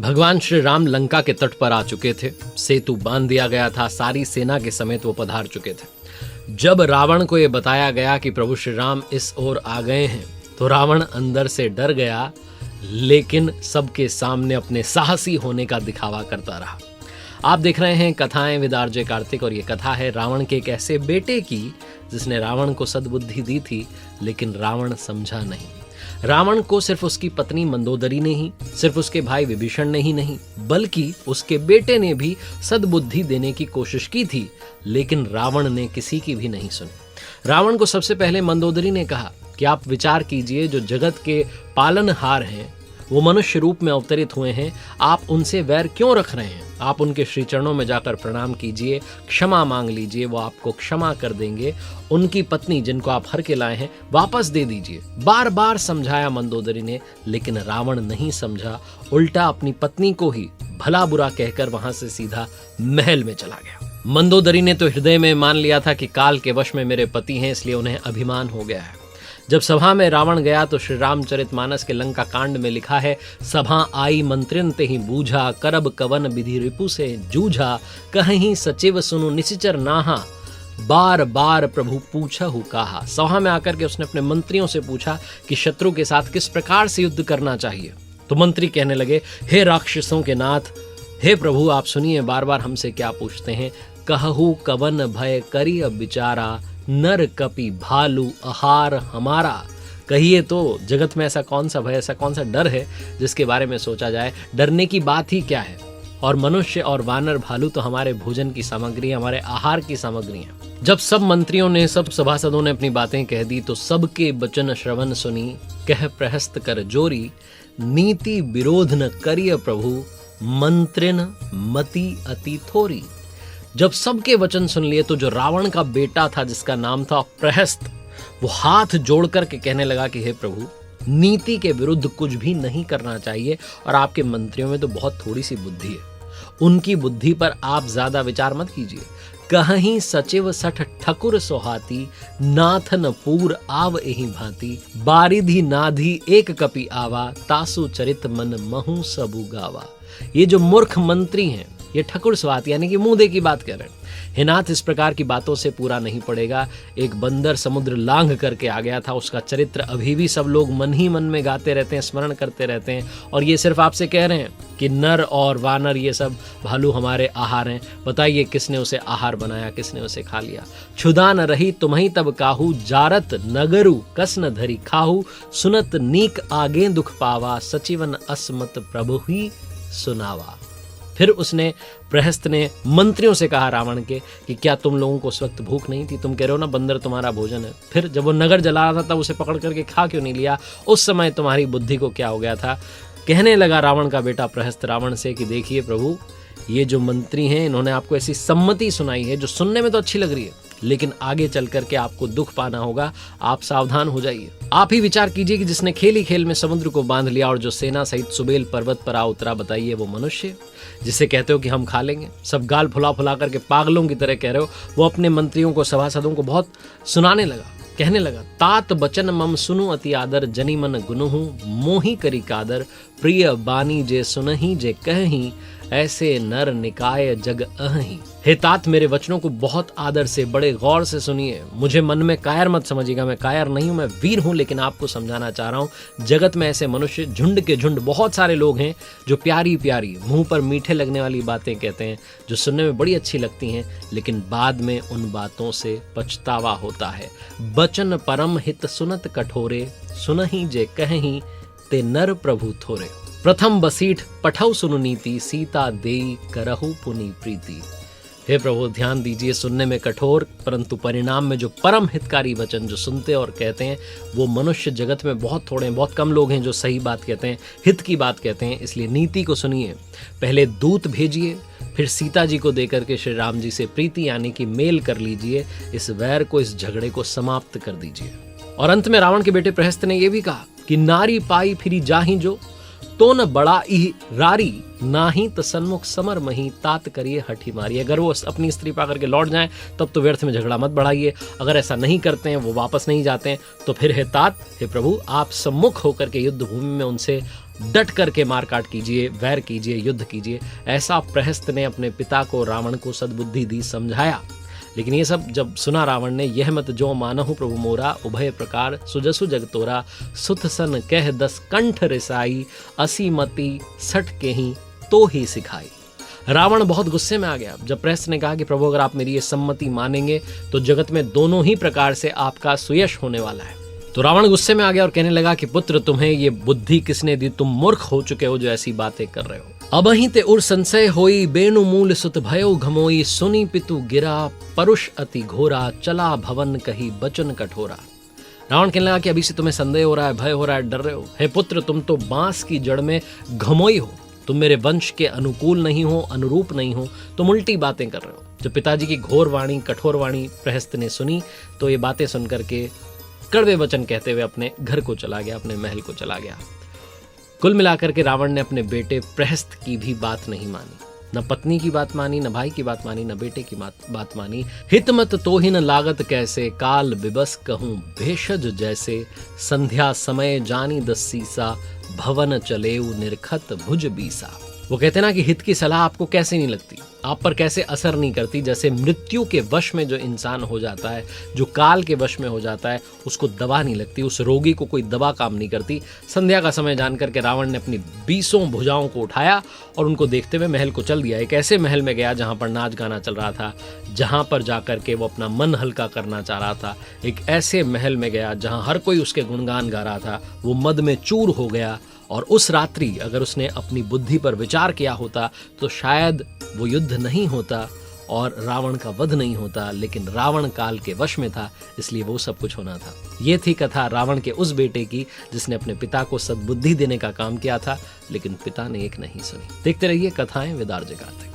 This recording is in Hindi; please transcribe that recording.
भगवान श्री राम लंका के तट पर आ चुके थे। सेतु बांध दिया गया था, सारी सेना के समेत वो पधार चुके थे। जब रावण को ये बताया गया कि प्रभु श्री राम इस ओर आ गए हैं तो रावण अंदर से डर गया, लेकिन सबके सामने अपने साहसी होने का दिखावा करता रहा। आप देख रहे हैं कथाएं विद आरजे कार्तिक, और ये कथा है रावण के एक ऐसे बेटे की जिसने रावण को सद्बुद्धि दी थी, लेकिन रावण समझा नहीं। रावण को सिर्फ उसकी पत्नी मंदोदरी ने ही, सिर्फ उसके भाई विभीषण ने ही नहीं, बल्कि उसके बेटे ने भी सद्बुद्धि देने की कोशिश की थी, लेकिन रावण ने किसी की भी नहीं सुनी। रावण को सबसे पहले मंदोदरी ने कहा कि आप विचार कीजिए, जो जगत के पालनहार हैं वो मनुष्य रूप में अवतरित हुए हैं, आप उनसे वैर क्यों रख रहे हैं? आप उनके श्री चरणों में जाकर प्रणाम कीजिए, क्षमा मांग लीजिए, वो आपको क्षमा कर देंगे। उनकी पत्नी जिनको आप हर के लाए हैं वापस दे दीजिए। बार बार समझाया मंदोदरी ने, लेकिन रावण नहीं समझा, उल्टा अपनी पत्नी को ही भला बुरा कहकर वहां से सीधा महल में चला गया। मंदोदरी ने तो हृदय में मान लिया था कि काल के वश में मेरे पति हैं, इसलिए उन्हें अभिमान हो गया है। जब सभा में रावण गया तो श्री रामचरितमानस के लंका कांड में लिखा है, सभा आई मंत्रिन ते ही बूझा, करब कवन विधि रिपु से जूझा, कहीं सचिव सुनु निशिचर नाहा, बार बार प्रभु पूछहु कहा। सभा में आकर के उसने अपने मंत्रियों से पूछा कि शत्रु के साथ किस प्रकार से युद्ध करना चाहिए। तो मंत्री कहने लगे, हे राक्षसों के नाथ, हे प्रभु आप सुनिए, बार बार हमसे क्या पूछते हैं। कहहु कवन भय करी अब विचारा, नर कपि भालू आहार हमारा। कहिए तो जगत में ऐसा कौन सा भय, ऐसा कौन सा डर है जिसके बारे में सोचा जाए? डरने की बात ही क्या है? और मनुष्य और वानर भालू तो हमारे भोजन की सामग्री, हमारे आहार की सामग्री है। जब सब मंत्रियों ने, सब सभासदों ने अपनी बातें कह दी तो सबके वचन श्रवण सुनी, कह प्रहस्त कर जोरी, नीति विरोध न करिय प्रभु, मंत्रिन मति अति थोरी। जब सबके वचन सुन लिए तो जो रावण का बेटा था जिसका नाम था प्रहस्त, वो हाथ जोड़ करके कहने लगा कि हे प्रभु, नीति के विरुद्ध कुछ भी नहीं करना चाहिए, और आपके मंत्रियों में तो बहुत थोड़ी सी बुद्धि है, उनकी बुद्धि पर आप ज्यादा विचार मत कीजिए। कहीं सचिव सठ ठकुर सोहाती, नाथन पूर आव एही भांति, बारिधि नाधी एक कपि आवा, तासु चरित मन महु सबु गावा। ये जो मूर्ख मंत्री हैं ये ठकुर स्वात यानी कि मुंह दे की बात कर रहे हैं। हे नाथ, इस प्रकार की बातों से पूरा नहीं पड़ेगा। एक बंदर समुद्र लांघ करके आ गया था, उसका चरित्र अभी भी सब लोग मन ही मन में गाते रहते हैं, स्मरण करते रहते हैं, और ये सिर्फ आपसे कह रहे हैं कि नर और वानर ये सब भालू हमारे आहार हैं। बताइए किसने उसे आहार बनाया, किसने उसे खा लिया? क्षुधा न रही तुम्हीं तब काहू, जारत नगरु कस न धरी खाहू, सुनत नीक आगे दुख पावा, सचिवन असमत प्रभु ही सुनावा। फिर उसने, प्रहस्त ने मंत्रियों से कहा रावण के कि क्या तुम लोगों को उस वक्त भूख नहीं थी? तुम कह रहे हो ना बंदर तुम्हारा भोजन है। फिर जब वो नगर जला रहा था तब उसे पकड़ करके खा क्यों नहीं लिया? उस समय तुम्हारी बुद्धि को क्या हो गया था? कहने लगा रावण का बेटा प्रहस्त रावण से कि देखिए प्रभु, ये जो मंत्री हैं इन्होंने आपको ऐसी सम्मति सुनाई है जो सुनने में तो अच्छी लग रही है, लेकिन आगे चल करके आपको दुख पाना होगा। आप सावधान हो जाइए। आप ही विचार कीजिए कि जिसने खेल ही खेल में समुद्र को बांध लिया और जो सेना सहित सुबेल पर्वत पर आ उतरा, बताइए वो मनुष्य जिसे कहते हो कि हम खा लेंगे? सब गाल फुला फुला करके पागलों की तरह कह रहे हो। वो अपने मंत्रियों को, सभासदों को बहुत सुनाने लगा, कहने लगा, तात बचन मम सुनु अति आदर, जनी मन गुनुहु मोहि करी कादर, प्रिय बानी जे सुनहि जे कहहि, ऐसे नर निकाय जग अहि। हे तात, मेरे वचनों को बहुत आदर से, बड़े गौर से सुनिए। मुझे मन में कायर मत समझिएगा, मैं कायर नहीं हूं, मैं वीर हूं, लेकिन आपको समझाना चाह रहा हूं। जगत में ऐसे मनुष्य झुंड के झुंड बहुत सारे लोग हैं जो प्यारी प्यारी मुंह पर मीठे लगने वाली बातें कहते हैं, जो सुनने में बड़ी अच्छी लगती हैं, लेकिन बाद में उन बातों से पछतावा होता है। बचन परम हित सुनत कठोरे, सुनहि जे कहहि, ते नर प्रभु थोरे। प्रथम बसीठ पठौ सुनु नीति, सीता देई करहु पुनि प्रीति। हे प्रभु, ध्यान दीजिए, सुनने में कठोर परंतु परिणाम में जो परम हितकारी वचन जो सुनते और कहते हैं, वो मनुष्य जगत में बहुत थोड़े हैं, बहुत कम लोग हैं जो सही बात कहते हैं, हित की बात कहते हैं। इसलिए नीति को सुनिए। पहले दूत भेजिए, फिर सीता जी को देकर के श्री राम जी से प्रीति यानी कि मेल कर लीजिए। इस वैर को, इस झगड़े को समाप्त कर दीजिए। और अंत में रावण के बेटे प्रहस्त ने यह भी कहा कि नारी पाई फिरी जाहि जो, तो न बड़ा ही रारी, ना ही तसन्मुख समर मही, तात करिए हठी मारी। अगर वो अपनी स्त्री पा करके लौट जाएं तब तो व्यर्थ में झगड़ा मत बढ़ाइए। अगर ऐसा नहीं करते हैं, वो वापस नहीं जाते हैं, तो फिर हे तात, हे प्रभु, आप सम्मुख होकर के युद्ध भूमि में उनसे डट करके मारकाट कीजिए, वैर कीजिए, युद्ध कीजिए। ऐसा प्रहस्त ने अपने पिता को, रावण को सद्बुद्धि दी, समझाया। लेकिन ये सब जब सुना रावण ने, यह मत जो मानहु प्रभु मोरा, उभय प्रकार सुजसु जग तोरा, सुत सन कह 10 कंठ रिसाई, असी मति सठ के ही तो ही सिखाई। रावण बहुत गुस्से में आ गया जब प्रहस्त ने कहा कि प्रभु अगर आप मेरी ये सम्मति मानेंगे तो जगत में दोनों ही प्रकार से आपका सुयश होने वाला है। तो रावण गुस्से में आ गया और कहने लगा कि पुत्र, तुम्हें ये बुद्धि किसने दी? तुम मूर्ख हो चुके हो जो ऐसी बातें कर रहे हो। अबहि ते उर संशय होई, बेनु मूल सुत भयो घमोई, सुनी पितु गिरा परुष अति घोरा, चला भवन कही बचन कठोरा। रावण कहने लगा कि अभी से तुम्हें संदेह हो रहा है, भय हो रहा है, डर रहे हो। हे पुत्र, तुम तो बांस की जड़ में घमोई हो, तुम मेरे वंश के अनुकूल नहीं हो, अनुरूप नहीं हो, तुम उल्टी बातें कर रहे हो। जब पिताजी की घोर वाणी, कठोर वाणी प्रहस्त ने सुनी तो ये बातें सुनकर के कड़वे वचन कहते हुए अपने घर को चला गया, अपने महल को चला गया। कुल मिलाकर के रावण ने अपने बेटे प्रहस्त की भी बात नहीं मानी, न पत्नी की बात मानी, न भाई की बात मानी, न बेटे की बात मानी। हितमत तो ही न लागत कैसे, काल बिबस कहूं भेषज जैसे, संध्या समय जानी 10 सीसा, भवन चलेऊ निरखत भुज बीसा। वो कहते ना कि हित की सलाह आपको कैसे नहीं लगती, आप पर कैसे असर नहीं करती। जैसे मृत्यु के वश में जो इंसान हो जाता है, जो काल के वश में हो जाता है, उसको दवा नहीं लगती, उस रोगी को कोई दवा काम नहीं करती। संध्या का समय जानकर के रावण ने अपनी 20 भुजाओं को उठाया और उनको देखते हुए महल को चल दिया। एक ऐसे महल में गया जहां पर नाच गाना चल रहा था, जहां पर जाकर के वो अपना मन हल्का करना चाह रहा था। एक ऐसे महल में गया जहां हर कोई उसके गुणगान गा रहा था। वो मद में चूर हो गया और उस रात्रि अगर उसने अपनी बुद्धि पर विचार किया होता तो शायद वो युद्ध नहीं होता और रावण का वध नहीं होता। लेकिन रावण काल के वश में था, इसलिए वो सब कुछ होना था। ये थी कथा रावण के उस बेटे की जिसने अपने पिता को सद्बुद्धि देने का काम किया था, लेकिन पिता ने एक नहीं सुनी। देखते रहिए कथाएं विद आरजे कार्तिक।